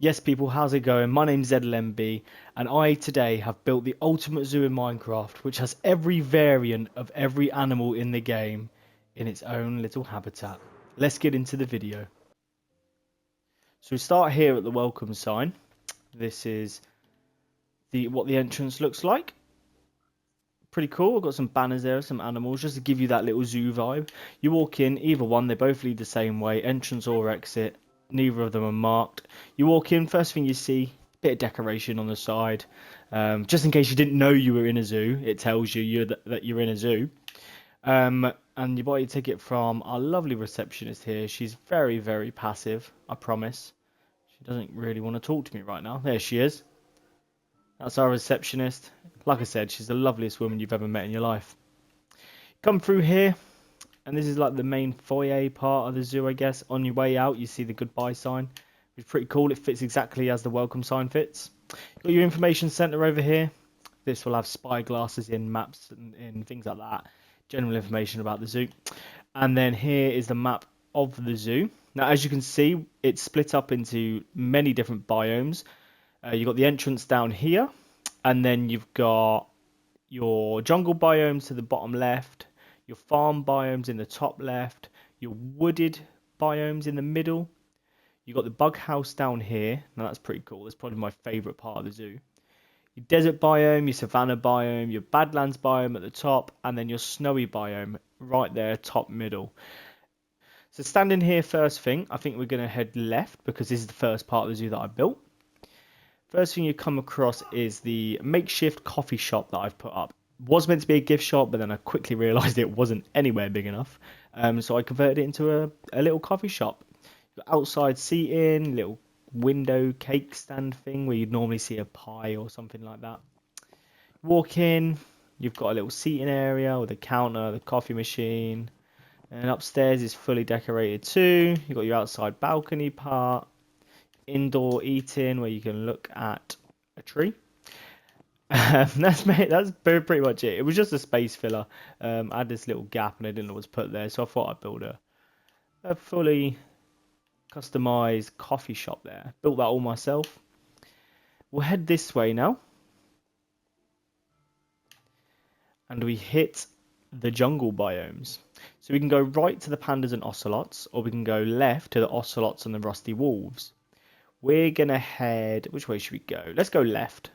Yes, people, how's it going? My name's ZLMB, and I today have built the ultimate zoo in Minecraft, which has every variant of every animal in the game in its own little habitat. Let's get into the video. So we start here at the welcome sign. This is what the entrance looks like. Pretty cool. I've got some banners there, some animals, just to give you that little zoo vibe. You walk in, either one, they both lead the same way, entrance or exit. Neither of them are marked. You walk in, first thing you see, bit of decoration on the side. Just in case you didn't know you were in a zoo, it tells you that you're in a zoo. And you buy your ticket from our lovely receptionist here. She's very, very passive, I promise. She doesn't really want to talk to me right now. There she is. That's our receptionist. Like I said, she's the loveliest woman you've ever met in your life. Come through here, and this is like the main foyer part of the zoo, I guess. On your way out, you see the goodbye sign, which is pretty cool. It fits exactly as the welcome sign fits. Got your information centre over here. This will have spyglasses in, maps and things like that. General information about the zoo. And then here is the map of the zoo. Now, as you can see, it's split up into many different biomes. You've got the entrance down here, and then you've got your jungle biomes to the bottom left, your farm biomes in the top left, your wooded biomes in the middle. You've got the bug house down here. Now that's pretty cool. That's probably my favourite part of the zoo. Your desert biome, your savanna biome, your badlands biome at the top, and then your snowy biome right there, top middle. So standing here first thing, I think we're going to head left because this is the first part of the zoo that I built. First thing you come across is the makeshift coffee shop that I've put up. It was meant to be a gift shop, but then I quickly realised it wasn't anywhere big enough. So I converted it into a little coffee shop. You've got outside seating, little window cake stand thing where you'd normally see a pie or something like that. Walk in, you've got a little seating area with a counter, the coffee machine. And upstairs is fully decorated too. You've got your outside balcony part. Indoor eating where you can look at a tree. That's pretty much it. It was just a space filler. I had this little gap and I didn't know what to put there, so I thought I'd build a fully customized coffee shop there. Built that all myself. We'll head this way now, and we hit the jungle biomes. So we can go right to the pandas and ocelots, or we can go left to the ocelots and the rusty wolves. We're going to head... Which way should we go? Let's go left.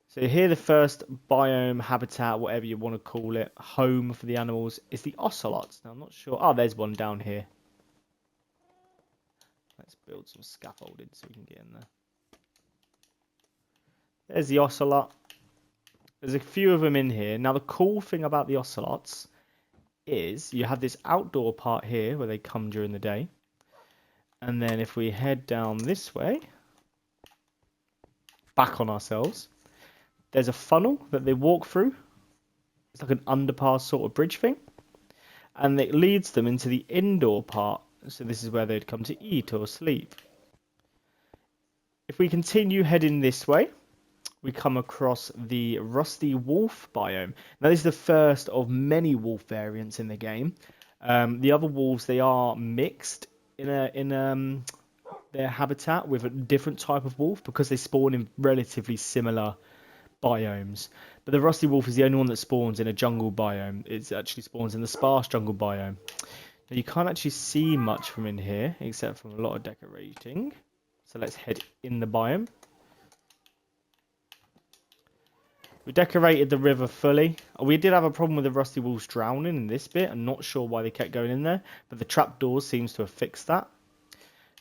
So here the first biome, habitat, whatever you want to call it, home for the animals, is the ocelots. Now, I'm not sure... Oh, there's one down here. Let's build some scaffolding so we can get in there. There's the ocelot. There's a few of them in here. Now, the cool thing about the ocelots is you have this outdoor part here where they come during the day. And then if we head down this way, back on ourselves, there's a funnel that they walk through. It's like an underpass sort of bridge thing. And it leads them into the indoor part. So this is where they'd come to eat or sleep. If we continue heading this way, we come across the rusty wolf biome. Now this is the first of many wolf variants in the game. The other wolves, they are mixed in their habitat with a different type of wolf because they spawn in relatively similar biomes. But the rusty wolf is the only one that spawns in a jungle biome. It actually spawns in the sparse jungle biome. Now you can't actually see much from in here except from a lot of decorating. So let's head in the biome. We decorated the river fully. We did have a problem with the rusty wolves drowning in this bit. I'm not sure why they kept going in there, but the trapdoor seems to have fixed that.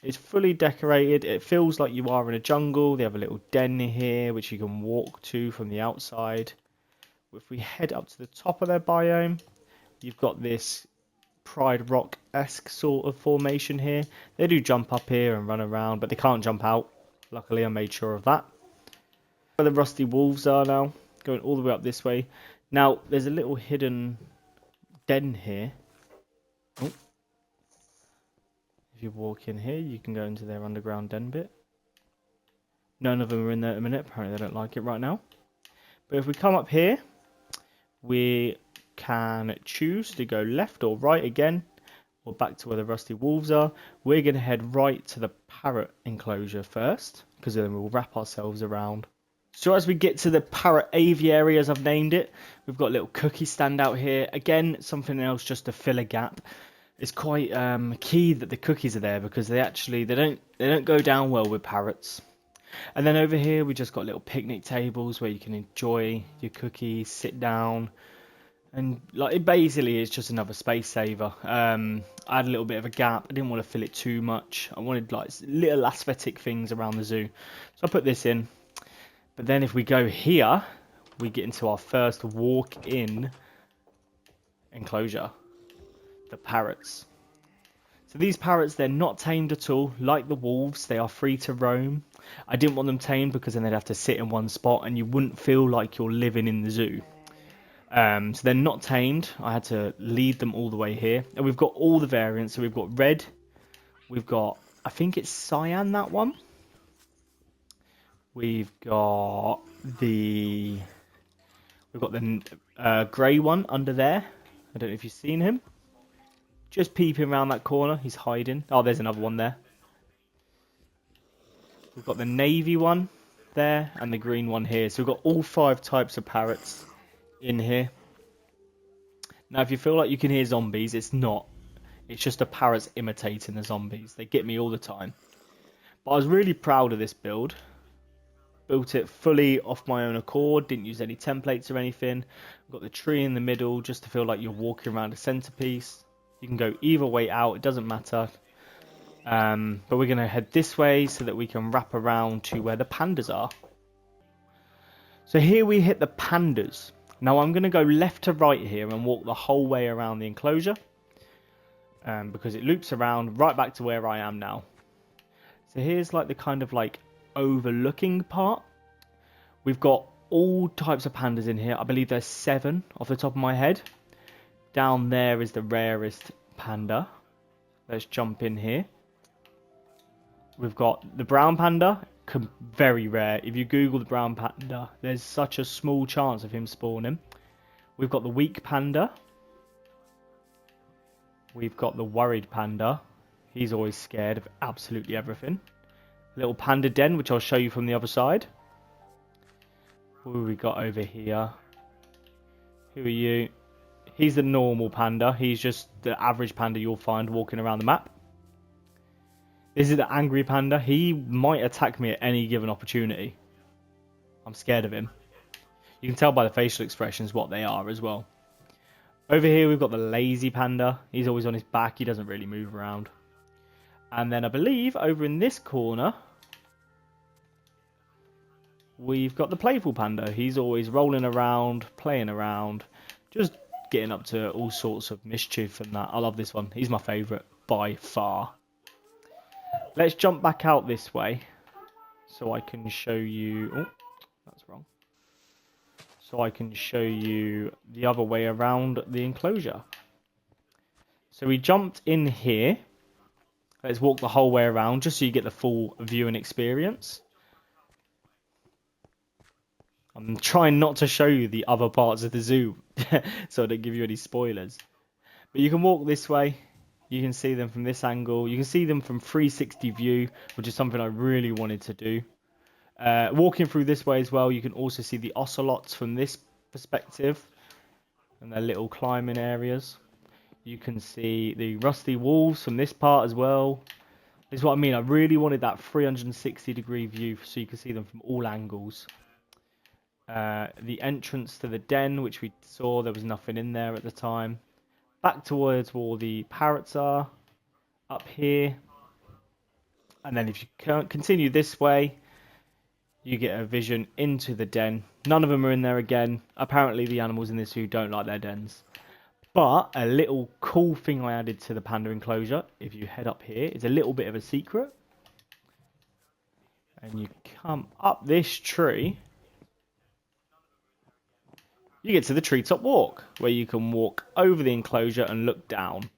It's fully decorated. It feels like you are in a jungle. They have a little den here, which you can walk to from the outside. If we head up to the top of their biome, you've got this Pride Rock-esque sort of formation here. They do jump up here and run around, but they can't jump out. Luckily, I made sure of that. Where the rusty wolves are now. Going all the way up this way. Now, there's a little hidden den here. Oh. If you walk in here, you can go into their underground den bit. None of them are in there at a minute. Apparently, they don't like it right now. But if we come up here, we can choose to go left or right again. or back to where the rusty wolves are. We're going to head right to the parrot enclosure first, because then we'll wrap ourselves around. So as we get to the parrot aviary, as I've named it, we've got a little cookie stand out here. Again, something else just to fill a gap. It's quite key that the cookies are there, because they don't go down well with parrots. And then over here we just got little picnic tables where you can enjoy your cookies, sit down, and like it basically is just another space saver. I had a little bit of a gap. I didn't want to fill it too much. I wanted like little aesthetic things around the zoo, so I put this in. But then if we go here, we get into our first walk-in enclosure, the parrots. So these parrots, they're not tamed at all. Like the wolves, they are free to roam. I didn't want them tamed because then they'd have to sit in one spot and you wouldn't feel like you're living in the zoo. So they're not tamed. I had to lead them all the way here. And we've got all the variants. So we've got red. We've got, I think it's cyan, that one. We've got the grey one under there. I don't know if you've seen him. Just peeping around that corner. He's hiding. Oh, there's another one there. We've got the navy one there and the green one here. So we've got all 5 types of parrots in here. Now, if you feel like you can hear zombies, it's not. It's just the parrots imitating the zombies. They get me all the time. But I was really proud of this build. Built it fully off my own accord. Didn't use any templates or anything. We've got the tree in the middle just to feel like you're walking around a centerpiece. You can go either way out. It doesn't matter. But we're going to head this way so that we can wrap around to where the pandas are. So here we hit the pandas. Now I'm going to go left to right here and walk the whole way around the enclosure. Because it loops around right back to where I am now. So here's like the kind of like overlooking part. We've got all types of pandas in here. I believe there's 7 off the top of my head. Down there is the rarest panda. Let's jump in here. We've got the brown panda, very rare. If you Google the brown panda, there's such a small chance of him spawning. We've got the weak panda. We've got the worried panda. He's always scared of absolutely everything. Little panda den, which I'll show you from the other side. Who have we got over here? Who are you? He's the normal panda. He's just the average panda you'll find walking around the map. This is the angry panda. He might attack me at any given opportunity. I'm scared of him. You can tell by the facial expressions what they are as well. Over here we've got the lazy panda. He's always on his back. He doesn't really move around. And then I believe over in this corner we've got the playful panda. He's always rolling around, playing around, just getting up to all sorts of mischief and that. I love this one. He's my favourite by far. Let's jump back out this way so I can show you... Oh, that's wrong. So I can show you the other way around the enclosure. So we jumped in here. Let's walk the whole way around just so you get the full viewing experience. I'm trying not to show you the other parts of the zoo so I don't give you any spoilers. But you can walk this way. You can see them from this angle. You can see them from 360 view, which is something I really wanted to do. Walking through this way as well, you can also see the ocelots from this perspective and their little climbing areas. You can see the rusty wolves from this part as well. This is what I mean. I really wanted that 360 degree view so you can see them from all angles. The entrance to the den, which we saw, there was nothing in there at the time. Back towards where all the parrots are, up here. And then if you continue this way, you get a vision into the den. None of them are in there again. Apparently the animals in this zoo don't like their dens. But a little cool thing I added to the panda enclosure, if you head up here, is a little bit of a secret. And you come up this tree, you get to the treetop walk, where you can walk over the enclosure and look down.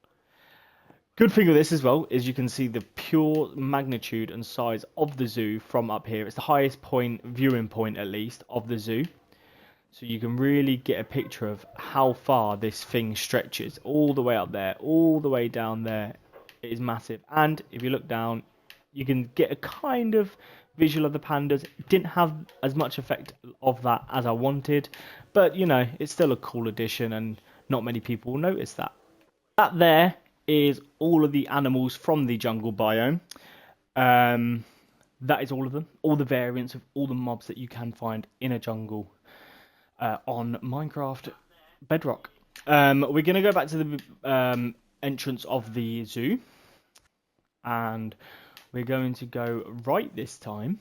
Good thing with this as well is you can see the pure magnitude and size of the zoo from up here. It's the highest point, viewing point at least, of the zoo. So you can really get a picture of how far this thing stretches, all the way up there, all the way down there. It is massive. And if you look down, you can get a kind of visual of the pandas. It didn't have as much effect of that as I wanted, but you know, it's still a cool addition, and not many people will notice that. That there is all of the animals from the jungle biome. That is all of them, all the variants of all the mobs that you can find in a jungle on Minecraft Bedrock. We're going to go back to the entrance of the zoo, and we're going to go right this time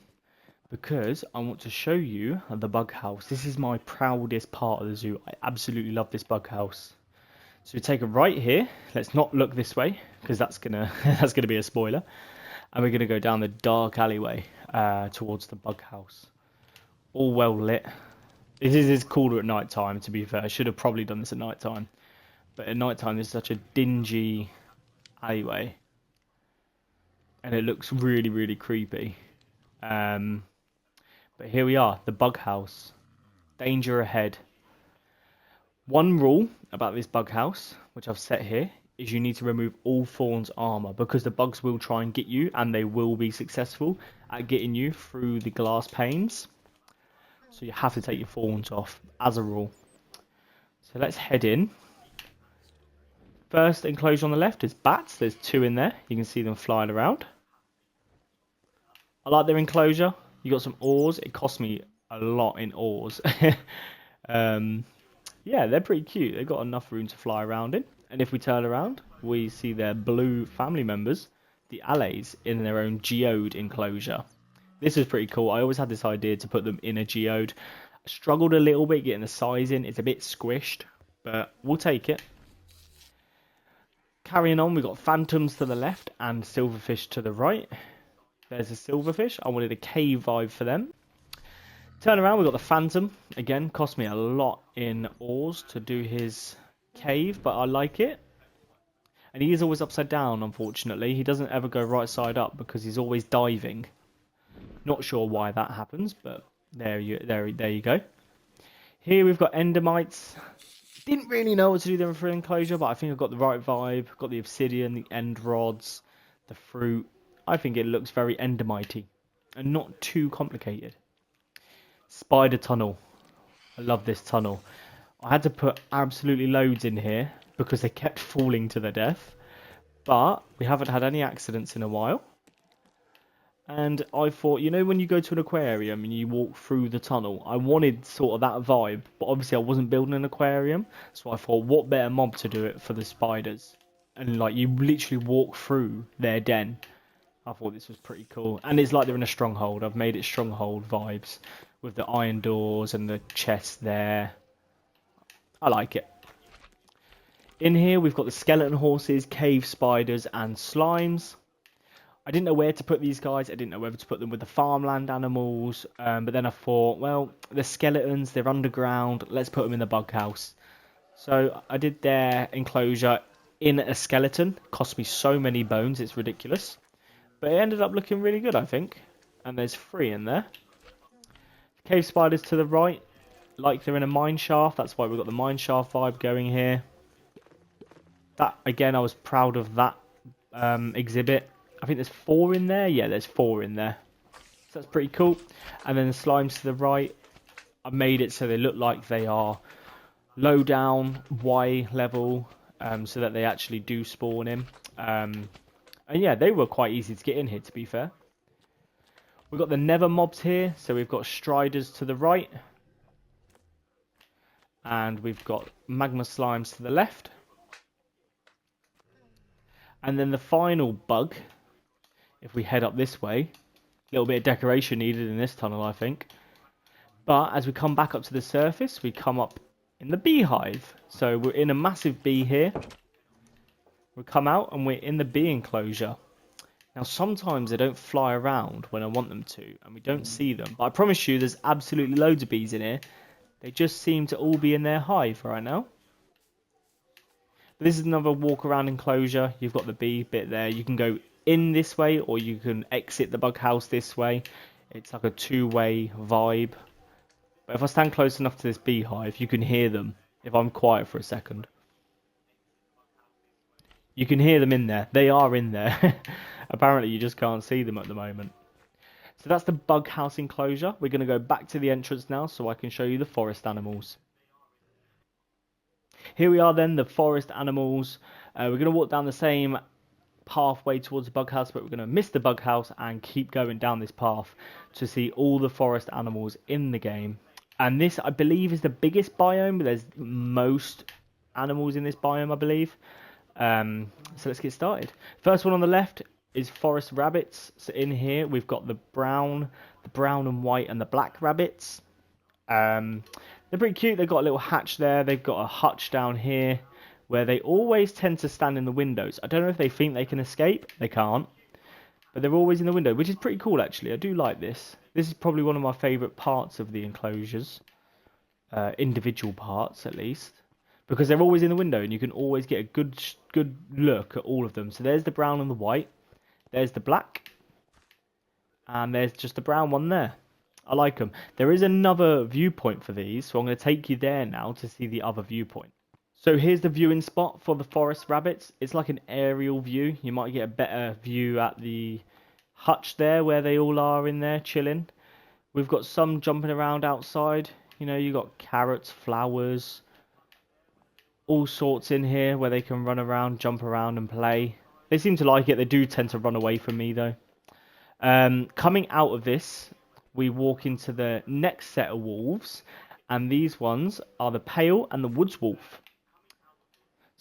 because I want to show you the bug house. This is my proudest part of the zoo. I absolutely love this bug house. So we take a right here. Let's not look this way because that's gonna that's gonna be a spoiler. And we're gonna go down the dark alleyway towards the bug house. All well lit. It is cooler at night time, to be fair. I should have probably done this at night time. But at night time, there's such a dingy alleyway. And it looks really, really creepy. But here we are, the bug house. Danger ahead. One rule about this bug house, which I've set here, is you need to remove all Fawn's armor, because the bugs will try and get you, and they will be successful at getting you through the glass panes. So you have to take your Fawns off, as a rule. So let's head in. First enclosure on the left is bats. There's 2 in there. You can see them flying around. I like their enclosure. You got some ores. It cost me a lot in ores. Yeah, they're pretty cute. They've got enough room to fly around in. And if we turn around, we see their blue family members, the allays, in their own geode enclosure. This is pretty cool. I always had this idea to put them in a geode. I struggled a little bit getting the size in. It's a bit squished, but we'll take it. Carrying on, we've got phantoms to the left and silverfish to the right. There's a silverfish. I wanted a cave vibe for them. Turn around, we've got the phantom. Again, cost me a lot in ores to do his cave, but I like it. And he is always upside down, unfortunately. He doesn't ever go right side up because he's always diving. Not sure why that happens, but there you go. Here we've got endermites. Didn't really know what to do there for enclosure, but I think I've got the right vibe. Got the obsidian, the end rods, the fruit. I think it looks very endermitey and not too complicated. Spider tunnel. I love this tunnel. I had to put absolutely loads in here because they kept falling to their death. But we haven't had any accidents in a while. And I thought, you know, when you go to an aquarium and you walk through the tunnel, I wanted sort of that vibe. But obviously I wasn't building an aquarium. So I thought, what better mob to do it for the spiders? And like, you literally walk through their den. I thought this was pretty cool. And it's like they're in a stronghold. I've made it stronghold vibes with the iron doors and the chest there. I like it. In here we've got the skeleton horses, cave spiders and slimes. I didn't know where to put these guys. I didn't know whether to put them with the farmland animals. But then I thought, well, they're skeletons, they're underground. Let's put them in the bug house. So I did their enclosure in a skeleton. Cost me so many bones, it's ridiculous. But it ended up looking really good, I think. And there's 3 in there. Cave spiders to the right, like they're in a mine shaft. That's why we've got the mine shaft vibe going here. That, again, I was proud of that exhibit. I think there's 4 in there. Yeah, there's 4 in there. So that's pretty cool. And then the slimes to the right, I made it so they look like they are low down, Y level, so that they actually do spawn in. And yeah, they were quite easy to get in here, to be fair. We've got the nether mobs here. So we've got striders to the right. And we've got magma slimes to the left. And then the final bug, if we head up this way, a little bit of decoration needed in this tunnel, I think. But as we come back up to the surface, we come up in the beehive. So we're in a massive bee here. We come out and we're in the bee enclosure. Now sometimes they don't fly around when I want them to, and we don't see them. But I promise you there's absolutely loads of bees in here. They just seem to all be in their hive right now. But this is another walk around enclosure. You've got the bee bit there. You can go in this way or you can exit the bug house this way. It's like a 2-way vibe. But if I stand close enough to this beehive, you can hear them. If I'm quiet for a second, you can hear them in there. They are in there. Apparently, you just can't see them at the moment. So that's the bug house enclosure. We're going to go back to the entrance now so I can show you the forest animals. Here we are then, the forest animals. We're going to walk down the same pathway towards the bug house, but we're going to miss the bug house and keep going down this path to see all the forest animals in the game. And this, I believe, is the biggest biome. There's most animals in this biome, I believe. So let's get started. First one on the left is forest rabbits. So in here we've got the brown and white, and the black rabbits. They're pretty cute. They've got a little hatch there. They've got a hutch down here where they always tend to stand in the windows. I don't know if they think they can escape. They can't. But they're always in the window, which is pretty cool, actually. I do like this. This is probably one of my favourite parts of the enclosures. Individual parts, at least. Because they're always in the window, and you can always get a good look at all of them. So there's the brown and the white. There's the black. And there's just the brown one there. I like them. There is another viewpoint for these, so I'm going to take you there now to see the other viewpoint. So here's the viewing spot for the forest rabbits. It's like an aerial view. You might get a better view at the hutch there where they all are in there chilling. We've got some jumping around outside. You know, you got carrots, flowers, all sorts in here where they can run around, jump around and play. They seem to like it. They do tend to run away from me though. Coming out of this, we walk into the next set of wolves, and these ones are the pale and the woods wolf.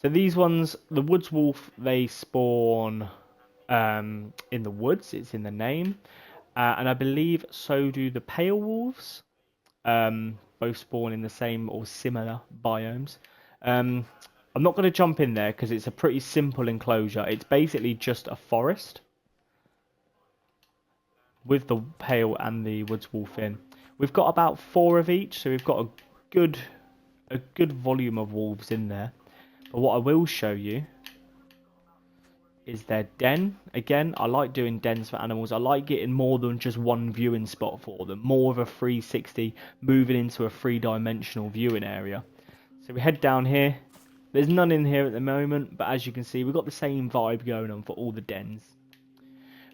So these ones, the woods wolf, they spawn in the woods. It's in the name. And I believe so do the pale wolves. Both spawn in the same or similar biomes. I'm not going to jump in there because it's a pretty simple enclosure. It's basically just a forest with the pale and the woods wolf in. We've got about 4 of each, so we've got a good volume of wolves in there. But what I will show you is their den. Again, I like doing dens for animals. I like getting more than just one viewing spot for them. More of a 360, moving into a 3-dimensional viewing area. So we head down here. There's none in here at the moment, but as you can see, we've got the same vibe going on for all the dens.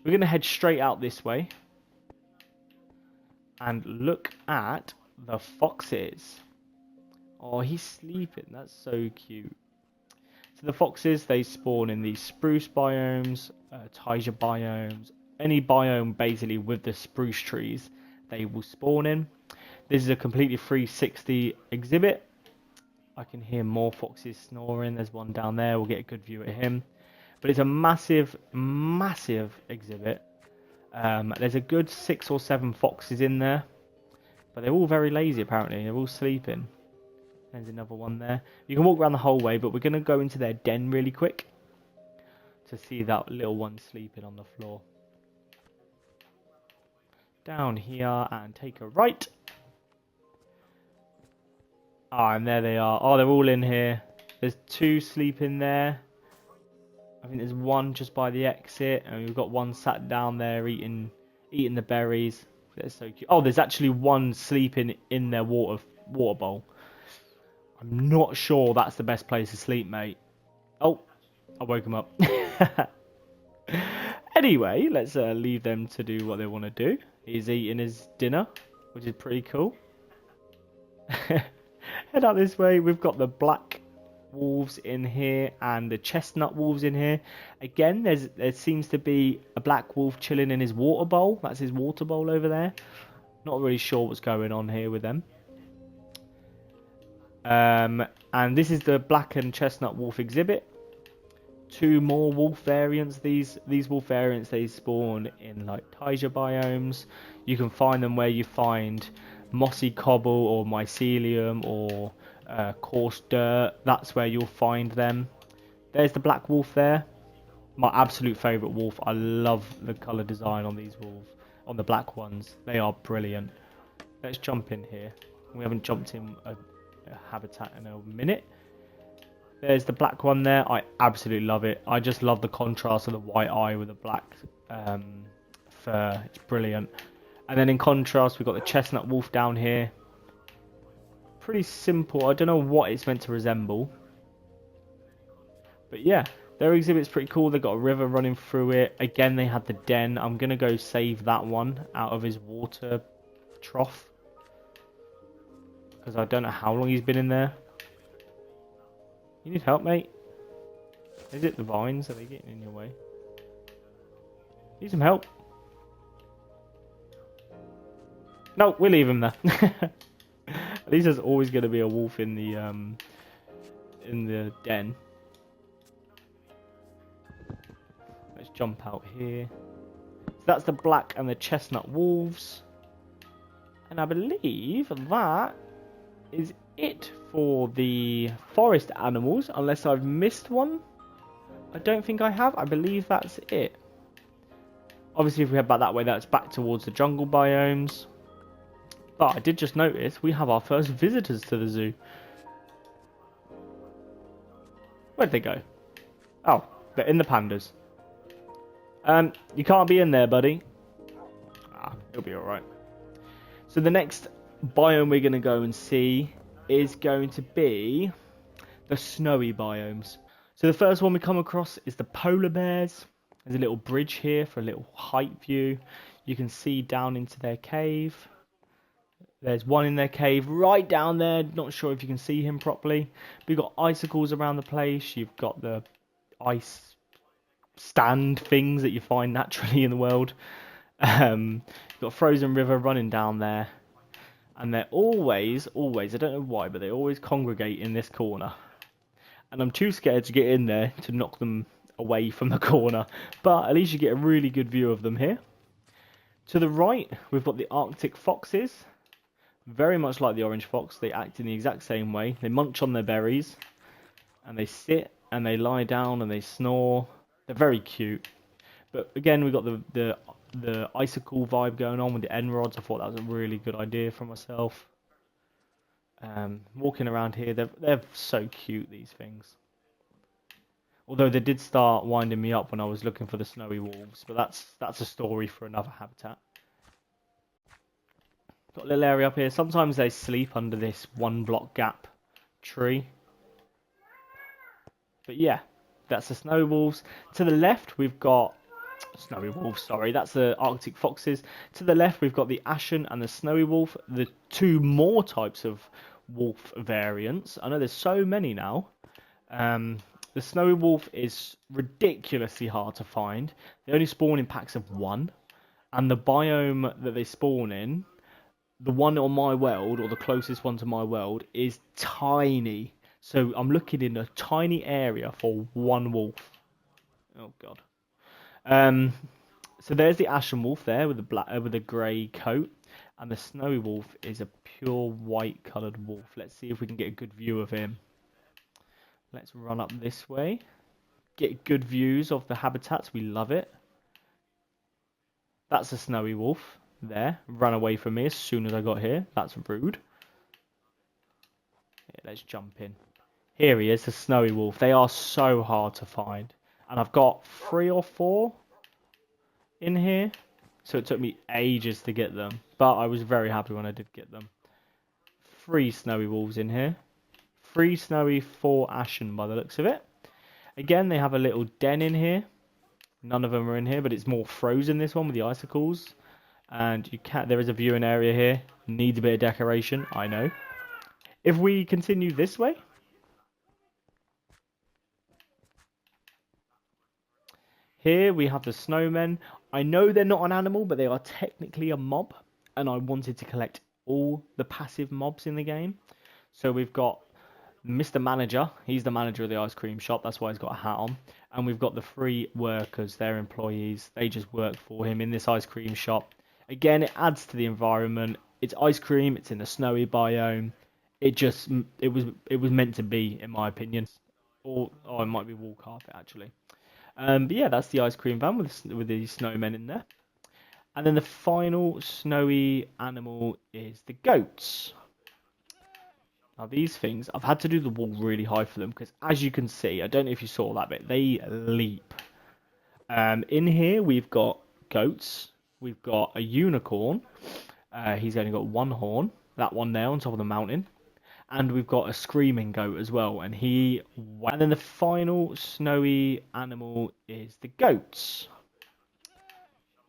We're going to head straight out this way and look at the foxes. Oh, he's sleeping. That's so cute. So the foxes, they spawn in these spruce biomes, taiga biomes, any biome basically with the spruce trees, they will spawn in. This is a completely 360 exhibit. I can hear more foxes snoring. There's one down there. We'll get a good view at him. But it's a massive, massive exhibit. There's a good 6 or 7 foxes in there. But they're all very lazy, apparently. They're all sleeping. There's another one there. You can walk around the whole way, but we're going to go into their den really quick to see that little one sleeping on the floor. Down here and take a right. Ah, and there they are. Oh, they're all in here. There's 2 sleeping there. I think there's one just by the exit, and we've got one sat down there eating the berries. They're so cute. Oh, there's actually one sleeping in their water bowl. I'm not sure that's the best place to sleep, mate. Oh, I woke him up. Anyway, let's leave them to do what they want to do. He's eating his dinner, which is pretty cool. Head out this way. We've got the black wolves in here and the chestnut wolves in here. Again, there seems to be a black wolf chilling in his water bowl. That's his water bowl over there. Not really sure what's going on here with them. And this is the black and chestnut wolf exhibit. 2 more wolf variants. These wolf variants, they spawn in like taiga biomes. You can find them where you find mossy cobble or mycelium or coarse dirt. That's where you'll find them. There's the black wolf there. My absolute favourite wolf. I love the colour design on these wolves. On the black ones. They are brilliant. Let's jump in here. We haven't jumped in a habitat in a minute. There's the black one there. I absolutely love it. I just love the contrast of the white eye with the black fur. It's brilliant. And then in contrast, we've got the chestnut wolf down here. pretty simple. I don't know what it's meant to resemble. But yeah, their exhibit's pretty cool. They've got a river running through it. Again, they had the den. I'm going to go save that one out of his water trough. Because I don't know how long he's been in there. You need help, mate? Is it the vines? Are they getting in your way? Need some help? No, we'll leave him there. At least there's always going to be a wolf in the den. Let's jump out here. So that's the black and the chestnut wolves. And I believe that is it for the forest animals, unless I've missed one. I don't think I have. I believe that's it. Obviously, if we head back that way, that's back towards the jungle biomes. But I did just notice we have our first visitors to the zoo. Where'd they go? Oh, they're in the pandas. You can't be in there, buddy. Ah, it'll be alright. So the next biome we're going to go and see is going to be the snowy biomes. So the first one we come across is the polar bears. There's a little bridge here for a little height view. You can see down into their cave. There's one in their cave right down there. Not sure if you can see him properly. But you've got icicles around the place. You've got the ice stand things that you find naturally in the world. You've got a frozen river running down there. And they're always, I don't know why, but they always congregate in this corner. And I'm too scared to get in there to knock them away from the corner. But at least you get a really good view of them here. To the right, we've got the Arctic foxes. Very much like the orange fox, they act in the exact same way. They munch on their berries, and they sit, and they lie down, and they snore. They're very cute. But again, we've got the icicle vibe going on with the end rods. I thought that was a really good idea for myself. Walking around here, they're so cute, these things. Although they did start winding me up when I was looking for the snowy wolves, but that's a story for another habitat. Got a little area up here. Sometimes they sleep under this 1 block gap tree. But yeah, that's the snowy wolves. To the left, we've got snowy wolves, sorry, that's the Arctic foxes. To the left, we've got the ashen and the snowy wolf, the two more types of wolf variants. I know there's so many now. The snowy wolf is ridiculously hard to find. They only spawn in packs of 1, and the biome that they spawn in, the one on my world, or the closest one to my world, is tiny. So I'm looking in a tiny area for 1 wolf. Oh god. So there's the ashen wolf there with the black, with the grey coat, and the snowy wolf is a pure white coloured wolf. Let's see if we can get a good view of him. Let's run up this way. Get good views of the habitats. We love it. That's a snowy wolf there. Ran away from me as soon as I got here. That's rude. Yeah, let's jump in. Here he is, the snowy wolf. They are so hard to find. And I've got 3 or 4 in here. So it took me ages to get them. But I was very happy when I did get them. 3 snowy wolves in here. 3 snowy, 4 ashen by the looks of it. Again, they have a little den in here. None of them are in here, but it's more frozen, this one, with the icicles. And there is a viewing area here. Needs a bit of decoration, I know. If we continue this way, here we have the snowmen. I know they're not an animal, but they are technically a mob. And I wanted to collect all the passive mobs in the game. So we've got Mr. Manager. He's the manager of the ice cream shop. That's why he's got a hat on. And we've got the 3 workers. They're employees. They just work for him in this ice cream shop. Again, it adds to the environment. It's ice cream. It's in the snowy biome. It was meant to be, in my opinion. Or it might be wool carpet, actually. But yeah, that's the ice cream van with the snowmen in there. And then the final snowy animal is the goats. Now these things, I've had to do the wall really high for them because, as you can see, I don't know if you saw that bit, they leap. In here we've got goats. We've got a unicorn. He's only got 1 horn. That one there on top of the mountain. and we've got a screaming goat as well, and and then the final snowy animal is the goats.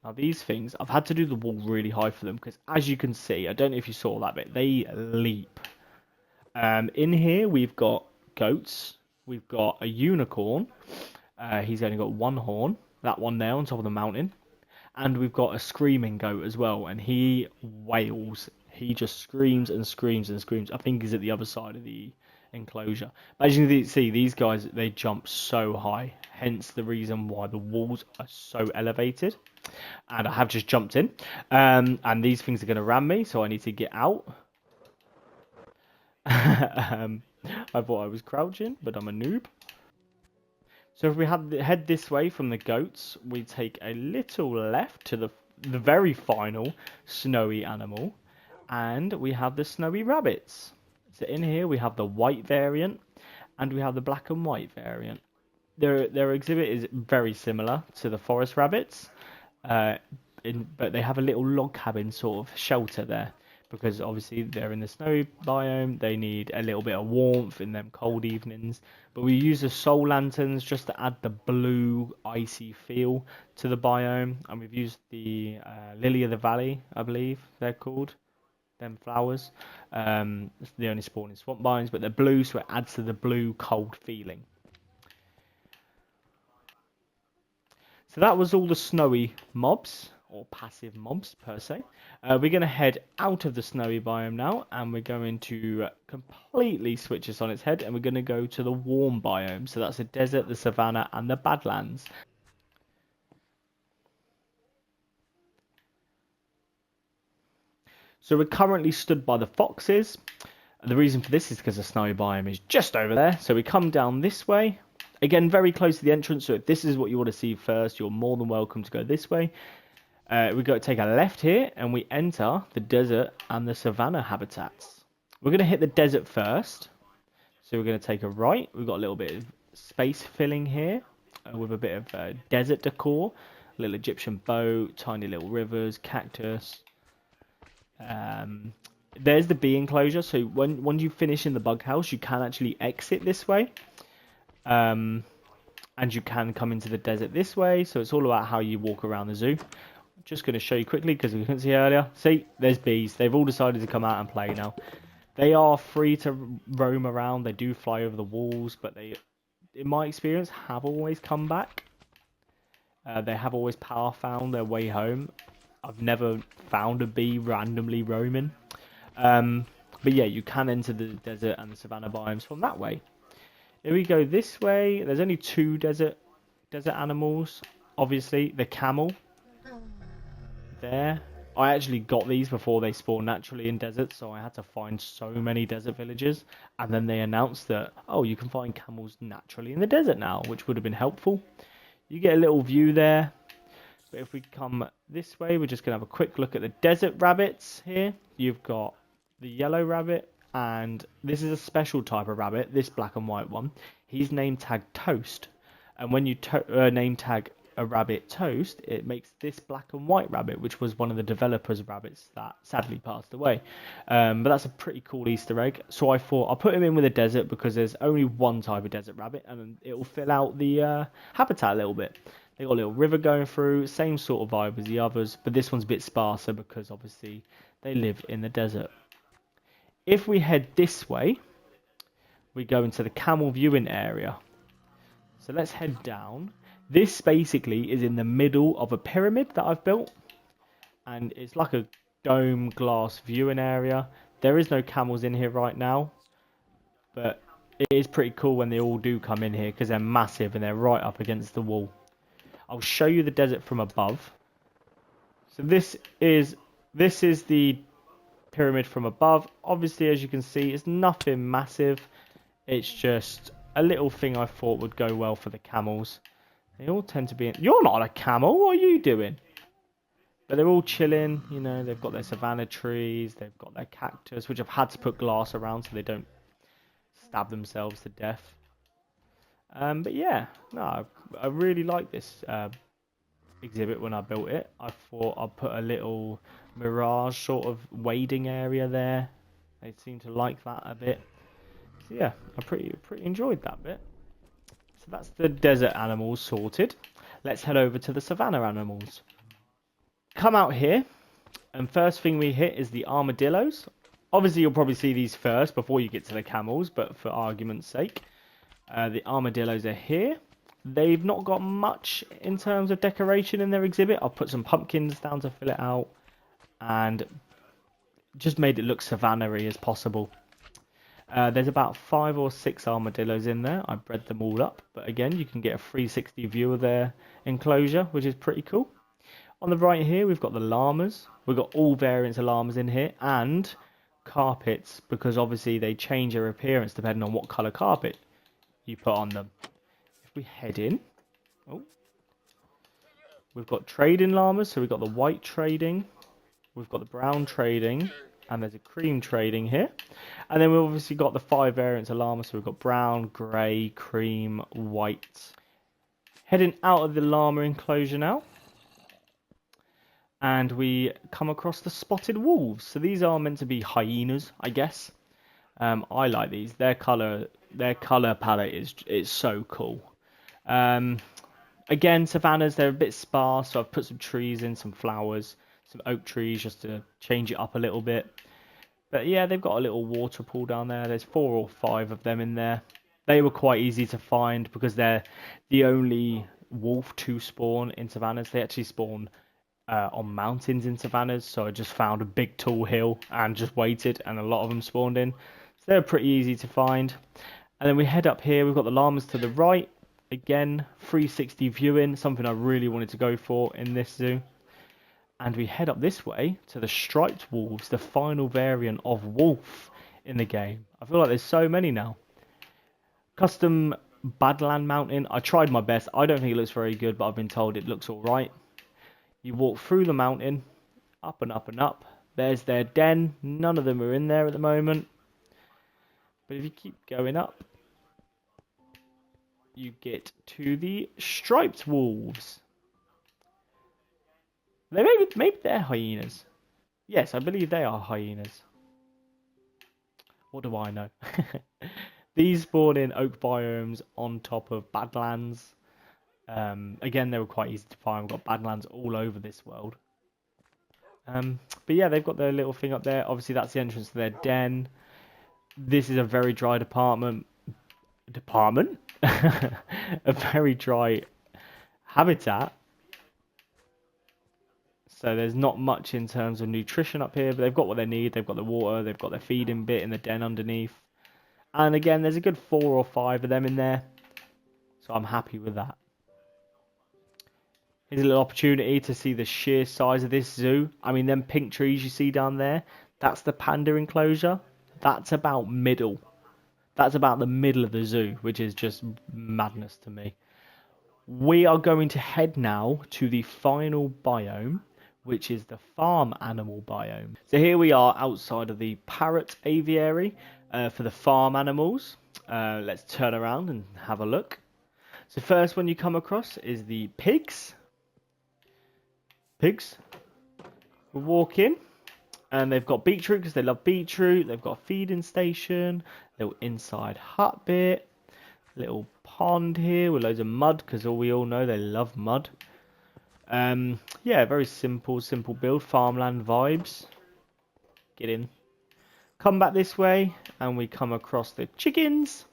Now these things, I've had to do the wall really high for them because, as you can see, I don't know if you saw that bit, they leap. In here we've got goats, we've got a unicorn. He's only got one horn, that one there on top of the mountain, and we've got a screaming goat as well, and he wails. He just screams and screams and screams. I think he's at the other side of the enclosure. But as you can see, these guys, they jump so high, hence the reason why the walls are so elevated. And I have just jumped in, and these things are going to ram me, so I need to get out. I thought I was crouching, but I'm a noob. So if we head this way from the goats, we take a little left to the very final snowy animal, and we have the snowy rabbits. So in here we have the white variant, and we have the black and white variant. Their exhibit is very similar to the forest rabbits, but they have a little log cabin sort of shelter there, because obviously they're in the snowy biome, they need a little bit of warmth in them cold evenings. But we use the soul lanterns just to add the blue icy feel to the biome, and we've used the lily of the valley, I believe they're called, them flowers. They only spawn in swamp biomes, but they're blue, so it adds to the blue cold feeling. So that was all the snowy mobs, or passive mobs per se. We're going to head out of the snowy biome now, and we're going to completely switch this on its head, and we're going to go to the warm biome. So that's the desert, the savanna, and the badlands. So we're currently stood by the foxes. The reason for this is because the snowy biome is just over there. So we come down this way. Again, very close to the entrance, so if this is what you want to see first, you're more than welcome to go this way. We've got to take a left here, and we enter the desert and the savanna habitats. We're going to hit the desert first, so we're going to take a right. We've got a little bit of space filling here, with a bit of desert decor, a little Egyptian boat, tiny little rivers, cactus. There's the bee enclosure, so when you finish in the bug house, you can actually exit this way. And you can come into the desert this way, so it's all about how you walk around the zoo. I'm just going to show you quickly because we couldn't see earlier. See, there's bees. They've all decided to come out and play now. They are free to roam around. They do fly over the walls, but they, in my experience, have always come back. They have always found their way home. I've never found a bee randomly roaming. But yeah, you can enter the desert and the savanna biomes from that way. If we go this way, there's only two desert animals. Obviously, the camel. There. I actually got these before they spawn naturally in deserts, so I had to find so many desert villages. And then they announced that, oh, you can find camels naturally in the desert now, which would have been helpful. You get a little view there. But if we come this way, we're just going to have a quick look at the desert rabbits here. You've got the yellow rabbit. And this is a special type of rabbit, this black and white one. He's name tagged Toast. And when you name tag a rabbit Toast, it makes this black and white rabbit, which was one of the developers' rabbits that sadly passed away. But that's a pretty cool Easter egg. So I thought I'll put him in with a desert because there's only one type of desert rabbit, and it will fill out the habitat a little bit. They got a little river going through, same sort of vibe as the others, but this one's a bit sparser because obviously they live in the desert. If we head this way, we go into the camel viewing area. So let's head down. This basically is in the middle of a pyramid that I've built. And it's like a dome glass viewing area. There is no camels in here right now. But it is pretty cool when they all do come in here because they're massive and they're right up against the wall. I'll show you the desert from above. So this is the pyramid from above. Obviously, as you can see, it's nothing massive. It's just a little thing I thought would go well for the camels. They all tend to be in... You're not a camel, what are you doing? But they're all chilling, you know, they've got their savanna trees, they've got their cactus, which I've had to put glass around so they don't stab themselves to death. But yeah, no, I really like this exhibit when I built it. I thought I'd put a little mirage sort of wading area there. They seem to like that a bit. So yeah, I pretty enjoyed that bit. So that's the desert animals sorted. Let's head over to the savannah animals. Come out here, and first thing we hit is the armadillos. Obviously, you'll probably see these first before you get to the camels, but for argument's sake, the armadillos are here. They've not got much in terms of decoration in their exhibit. I've put some pumpkins down to fill it out and just made it look savannah-y as possible. There's about 5 or 6 armadillos in there. I bred them all up, but again, you can get a 360 view of their enclosure, which is pretty cool. On the right here, we've got the llamas. We've got all variants of llamas in here, and carpets, because obviously they change their appearance depending on what colour carpet you put on them. If we head in, oh, we've got trading llamas, so we've got the white trading, we've got the brown trading, and there's a cream trading here. And then we've obviously got the 5 variants of llama, so we've got brown, grey, cream, white. Heading out of the llama enclosure now, and we come across the spotted wolves. So these are meant to be hyenas, I guess. I like these. Their color palette is so cool. Again, savannas, they're a bit sparse, so I've put some trees in, some flowers, some oak trees just to change it up a little bit. But yeah, they've got a little water pool down there. There's 4 or 5 of them in there. They were quite easy to find because they're the only wolf to spawn in savannas. They actually spawn on mountains in savannas, so I just found a big tall hill and just waited, and a lot of them spawned in. So they're pretty easy to find. And then we head up here. We've got the llamas to the right. Again, 360 viewing, something I really wanted to go for in this zoo. And we head up this way to the striped wolves, the final variant of wolf in the game. I feel like there's so many now. Custom Badland Mountain. I tried my best. I don't think it looks very good, but I've been told it looks alright. You walk through the mountain, up and up and up. There's their den. None of them are in there at the moment. But if you keep going up, you get to the striped wolves. Maybe they're hyenas. Yes, I believe they are hyenas. What do I know? These spawn in oak biomes on top of badlands. Again, they were quite easy to find. We've got badlands all over this world. But yeah, they've got their little thing up there. Obviously, that's the entrance to their den. This is a very dry department. A very dry habitat. So there's not much in terms of nutrition up here, but they've got what they need. They've got the water, they've got their feeding bit in the den underneath. And again, there's a good 4 or 5 of them in there. So I'm happy with that. Here's a little opportunity to see the sheer size of this zoo. I mean, them pink trees you see down there, that's the panda enclosure. That's about middle. That's about the middle of the zoo, which is just madness to me. We are going to head now to the final biome, which is the farm animal biome. So here we are outside of the parrot aviary for the farm animals. Let's turn around and have a look. So first one you come across is the pigs. Pigs. We walk in and they've got beetroot because they love beetroot. They've got a feeding station, little inside hut bit, little pond here with loads of mud because we all know they love mud. Yeah, very simple build, farmland vibes. Get in. Come back this way and we come across the chickens.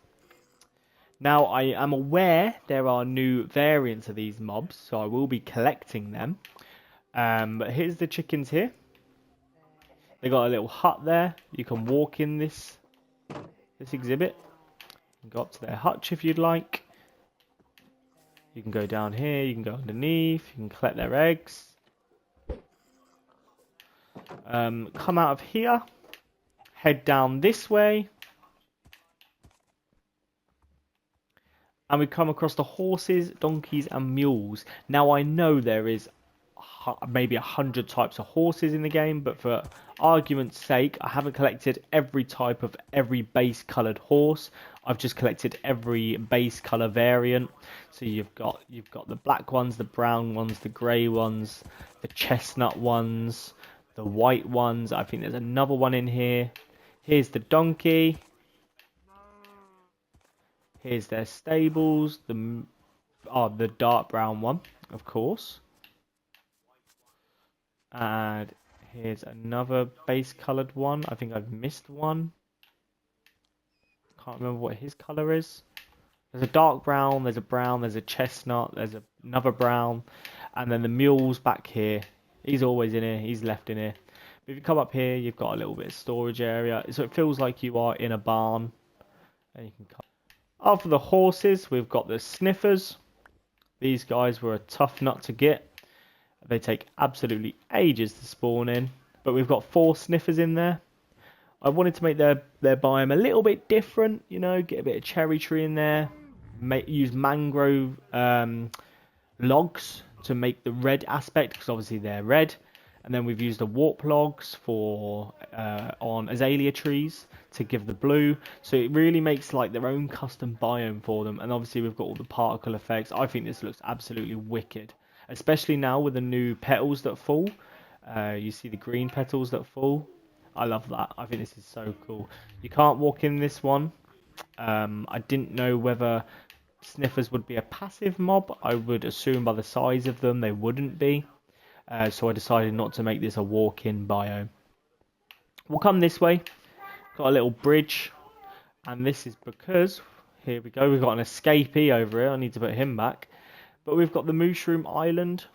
Now I am aware there are new variants of these mobs, so I will be collecting them. But here's the chickens here. They got a little hut there. You can walk in this exhibit. You can go up to their hutch if you'd like. You can go down here, you can go underneath, you can collect their eggs. Come out of here, head down this way. And we come across the horses, donkeys and mules. Now I know there is maybe 100 types of horses in the game, but for argument's sake, I haven't collected every type of every base coloured horse. I've just collected every base colour variant. So you've got the black ones, the brown ones, the grey ones, the chestnut ones, the white ones. I think there's another one in here. Here's the donkey. Here's their stables. The dark brown one, of course. And here's another base coloured one. I think I've missed one. Can't remember what his colour is. There's a dark brown, there's a chestnut, there's another brown, and then the mule's back here. He's always in here, he's left in here. But if you come up here, you've got a little bit of storage area, so it feels like you are in a barn. And you can come. After the horses, we've got the sniffers. These guys were a tough nut to get. They take absolutely ages to spawn in, but we've got 4 sniffers in there. I wanted to make their biome a little bit different, you know, get a bit of cherry tree in there, use mangrove logs to make the red aspect, because obviously they're red. And then we've used the warp logs for on azalea trees to give the blue. So it really makes like their own custom biome for them. And obviously we've got all the particle effects. I think this looks absolutely wicked, especially now with the new petals that fall. You see the green petals that fall. I love that. I think this is so cool. You can't walk in this one. I didn't know whether sniffers would be a passive mob. I would assume by the size of them they wouldn't be. So I decided not to make this a walk-in biome. We'll come this way. Got a little bridge. And this is because, here we go, we've got an escapee over here. I need to put him back. But we've got the mushroom island.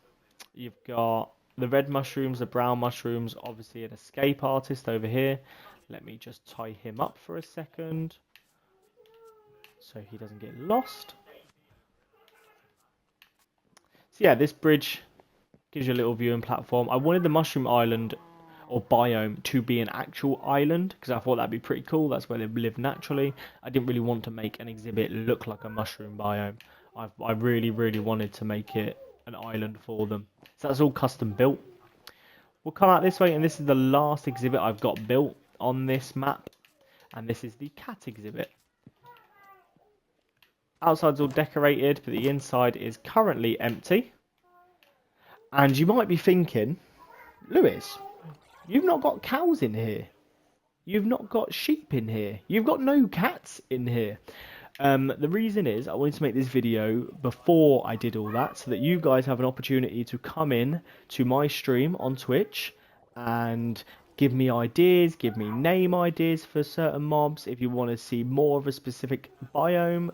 You've got the red mushrooms, the brown mushrooms, obviously an escape artist over here. Let me just tie him up for a second so he doesn't get lost. So yeah, this bridge gives you a little viewing platform. I wanted the mushroom island or biome to be an actual island because I thought that'd be pretty cool. That's where they live naturally. I didn't really want to make an exhibit look like a mushroom biome. I really wanted to make it an island for them. So that's all custom built. We'll come out this way, and this is the last exhibit I've got built on this map. And this is the cat exhibit. Outside's all decorated, but the inside is currently empty. And you might be thinking, Lewis, you've not got cows in here. You've not got sheep in here. You've got no cats in here. The reason is I wanted to make this video before I did all that so that you guys have an opportunity to come in to my stream on Twitch and give me ideas, give me name ideas for certain mobs. If you want to see more of a specific biome,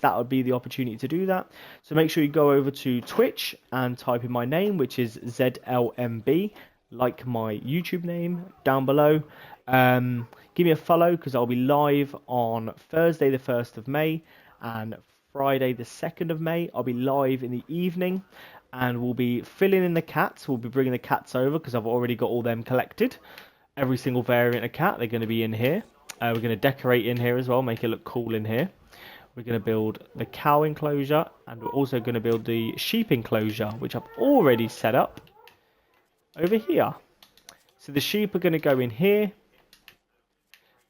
that would be the opportunity to do that. So make sure you go over to Twitch and type in my name, which is ZLMB, like my YouTube name down below. Give me a follow because I'll be live on Thursday the 1st of May and Friday the 2nd of May. I'll be live in the evening and we'll be filling in the cats. We'll be bringing the cats over because I've already got all them collected. Every single variant of cat, they're going to be in here. We're going to decorate in here as well, make it look cool in here. We're going to build the cow enclosure and we're also going to build the sheep enclosure, which I've already set up over here. So the sheep are going to go in here.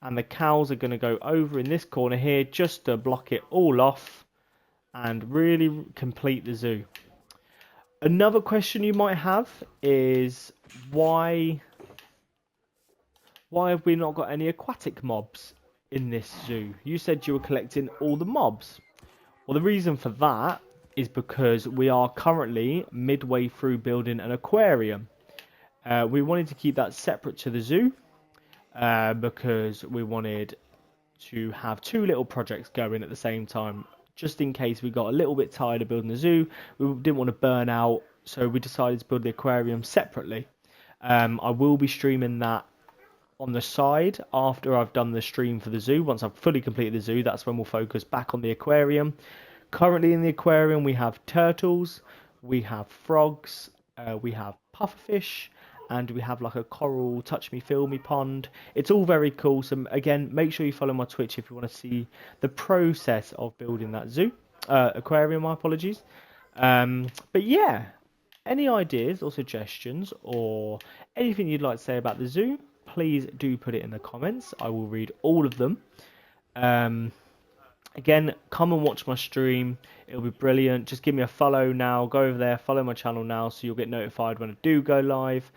And the cows are going to go over in this corner here just to block it all off and really complete the zoo. Another question you might have is why have we not got any aquatic mobs in this zoo? You said you were collecting all the mobs. Well, the reason for that is because we are currently midway through building an aquarium. We wanted to keep that separate to the zoo. Because we wanted to have 2 little projects going at the same time, just in case we got a little bit tired of building the zoo. We didn't want to burn out, so we decided to build the aquarium separately. I will be streaming that on the side after I've done the stream for the zoo. Once I've fully completed the zoo, that's when we'll focus back on the aquarium. Currently in the aquarium we have turtles, we have frogs, we have pufferfish, and we have like a coral touch me feel me pond. It's all very cool. So again, make sure you follow my Twitch if you want to see the process of building that zoo aquarium. My apologies. But yeah, any ideas or suggestions or anything you'd like to say about the zoo, please do put it in the comments. I will read all of them. Again, come and watch my stream. It'll be brilliant. Just give me a follow now. Go over there, follow my channel now so you'll get notified when I do go live.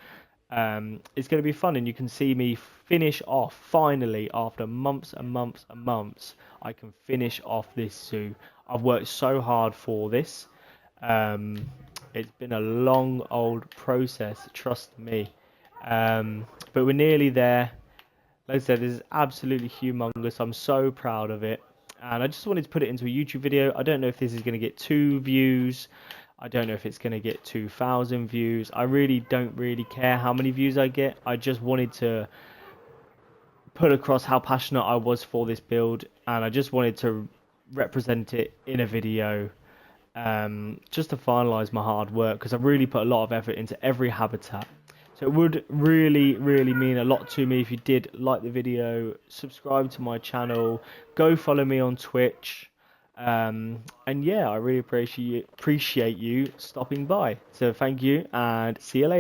It's going to be fun, and you can see me finish off finally after months and months and months. I can finish off this zoo. I've worked so hard for this. Um, it's been a long old process, trust me. But we're nearly there. Like I said, this is absolutely humongous. I'm so proud of it. And I just wanted to put it into a YouTube video. I don't know if this is going to get 2 views. I don't know if it's going to get 2,000 views. I really don't really care how many views I get. I just wanted to put across how passionate I was for this build. And I just wanted to represent it in a video, just to finalize my hard work, because I've really put a lot of effort into every habitat. So it would really, really mean a lot to me if you did like the video, subscribe to my channel, go follow me on Twitch, and yeah, I really appreciate you stopping by. So thank you, and see you later.